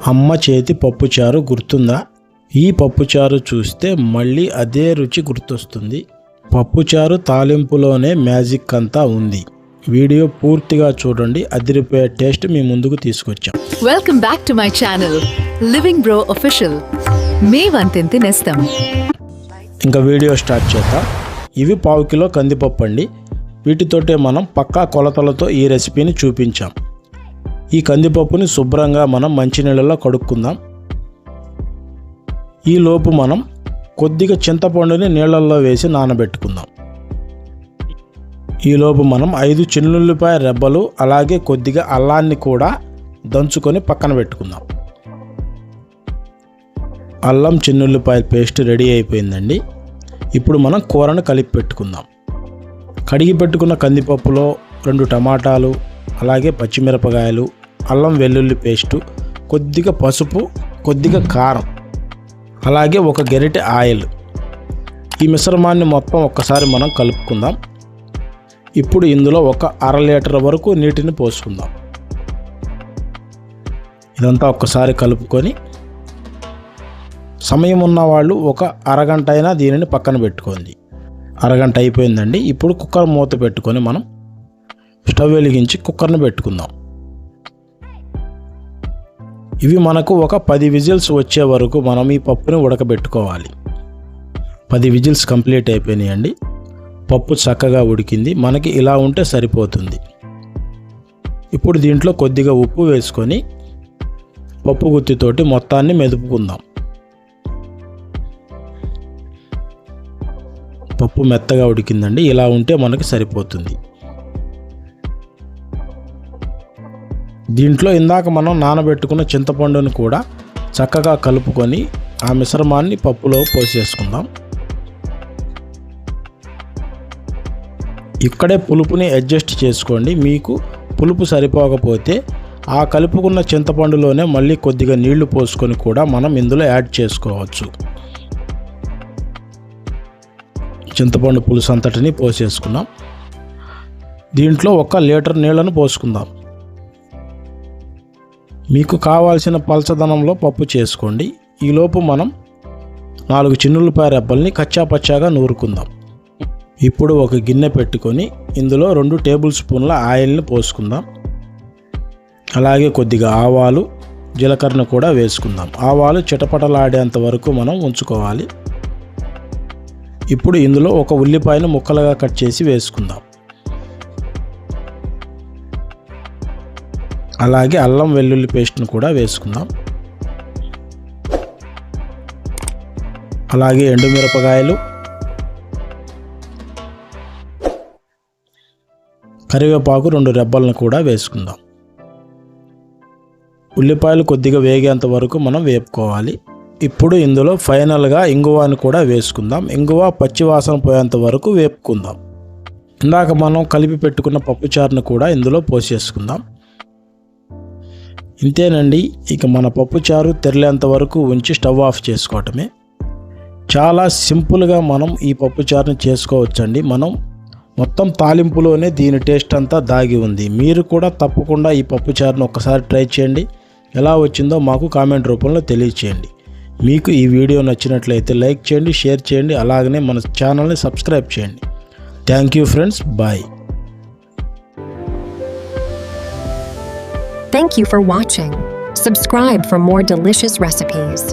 అమ్మ చేతి పప్పుచారు గుర్తుందా? ఈ పప్పుచారు చూస్తే మళ్ళీ అదే రుచి గుర్తొస్తుంది. పప్పుచారు తాలింపులోనే మ్యాజిక్ అంతా ఉంది. వీడియో పూర్తిగా చూడండి, అదిరిపోయే టేస్ట్ మీ ముందుకు తీసుకొచ్చాం. Welcome back to my channel living bro official. మే వంతెంతి నేస్తం. ఇంకా వీడియో స్టార్ట్ చేద్దాం. ఇవి 1/2 కిలో కందిపప్పు అండి. వీటితోటే మనం పక్కా కొలతలతో ఈ రెసిపీని చూపించాం. ఈ కందిపప్పుని శుభ్రంగా మనం మంచినీళ్ళలో కడుక్కుందాం. ఈలోపు మనం కొద్దిగా చింతపండుని నీళ్ళల్లో వేసి నానబెట్టుకుందాం. ఈలోపు మనం 5 చిన్నుల్లిపాయ రెబ్బలు అలాగే కొద్దిగా అల్లాన్ని కూడా దంచుకొని పక్కన పెట్టుకుందాం. అల్లం చిన్నుల్లిపాయ పేస్ట్ రెడీ అయిపోయిందండి. ఇప్పుడు మనం కూరను కలిపి పెట్టుకుందాం. కడిగి పెట్టుకున్న కందిపప్పులో 2 టమాటాలు అలాగే పచ్చిమిరపకాయలు, అల్లం వెల్లుల్లి పేస్టు, కొద్దిగా పసుపు, కొద్దిగా కారం, అలాగే 1 గరిటె ఆయిల్. ఈ మిశ్రమాన్ని మొత్తం ఒక్కసారి మనం కలుపుకుందాం. ఇప్పుడు ఇందులో 1/2 లీటర్ వరకు నీటిని పోసుకుందాం. ఇదంతా ఒక్కసారి కలుపుకొని సమయం ఉన్న వాళ్ళు 1 అరగంట అయినా దీనిని పక్కన పెట్టుకోండి. అరగంట అయిపోయిందండి. ఇప్పుడు కుక్కర్ మూత పెట్టుకొని మనం స్టవ్ వెలిగించి కుక్కర్ని పెట్టుకుందాం. ఇవి మనకు 10 విజిల్స్ వచ్చే వరకు మనం ఈ పప్పుని ఉడకబెట్టుకోవాలి. 10 విజిల్స్ కంప్లీట్ అయిపోయినాయండి. పప్పు చక్కగా ఉడికింది. మనకి ఇలా ఉంటే సరిపోతుంది. ఇప్పుడు దీంట్లో కొద్దిగా ఉప్పు వేసుకొని పప్పు గుత్తితోటి మొత్తాన్ని మెదుపుకుందాం. పప్పు మెత్తగా ఉడికిందండి. ఇలా ఉంటే మనకి సరిపోతుంది. దీంట్లో ఇందాక మనం నానబెట్టుకున్న చింతపండుని కూడా చక్కగా కలుపుకొని ఆ మిశ్రమాన్ని పప్పులో పోసేసుకుందాం. ఇక్కడే పులుపుని అడ్జస్ట్ చేసుకోండి. మీకు పులుపు సరిపోకపోతే ఆ కలుపుకున్న చింతపండులోనే మళ్ళీ కొద్దిగా నీళ్లు పోసుకొని కూడా మనం ఇందులో యాడ్ చేసుకోవచ్చు. చింతపండు పులుసు అంతటిని పోసేసుకున్నాం. దీంట్లో 1 లీటర్ నీళ్లను పోసుకుందాం. మీకు కావాల్సిన పలచదనంలో పప్పు చేసుకోండి. ఈలోపు మనం 4 చిన్నులపాయ రెబ్బల్ని కచ్చాపచ్చాగా నూరుకుందాం. ఇప్పుడు ఒక గిన్నె పెట్టుకొని ఇందులో 2 టేబుల్ స్పూన్ల ఆయిల్ని పోసుకుందాం. అలాగే కొద్దిగా ఆవాలు, జీలకర్ర కూడా వేసుకుందాం. ఆవాలు చిటపటలాడేంత వరకు మనం ఉంచుకోవాలి. ఇప్పుడు ఇందులో 1 ఉల్లిపాయను ముక్కలుగా కట్ చేసి వేసుకుందాం. అలాగే అల్లం వెల్లుల్లి పేస్ట్ను కూడా వేసుకుందాం. అలాగే ఎండుమిరపకాయలు, కరివేపాకు 2 రెబ్బలను కూడా వేసుకుందాం. ఉల్లిపాయలు కొద్దిగా వేగేంత వరకు మనం వేపుకోవాలి. ఇప్పుడు ఇందులో ఫైనల్గా ఇంగువాని కూడా వేసుకుందాం. ఇంగువ పచ్చివాసన పోయేంత వరకు వేపుకుందాం. ఇందాక మనం కలిపి పెట్టుకున్న పప్పుచారును కూడా ఇందులో పోసేసుకుందాం. ఇంతేనండి. ఇక మన పప్పుచారు తెరలేంత వరకు ఉంచి స్టవ్ ఆఫ్ చేసుకోవటమే. చాలా సింపుల్గా మనం ఈ పప్పుచారుని చేసుకోవచ్చండి. మనం మొత్తం తాలింపులోనే దీని టేస్ట్ అంతా దాగి ఉంది. మీరు కూడా తప్పకుండా ఈ పప్పుచారుని ఒక్కసారి ట్రై చేయండి. ఎలా వచ్చిందో మాకు కామెంట్ రూపంలో తెలియచేయండి. మీకు ఈ వీడియో నచ్చినట్లయితే లైక్ చేయండి, షేర్ చేయండి, అలాగనే మన ఛానల్ని సబ్స్క్రైబ్ చేయండి. Thank you friends. Bye. Thank you for watching. Subscribe for more delicious recipes.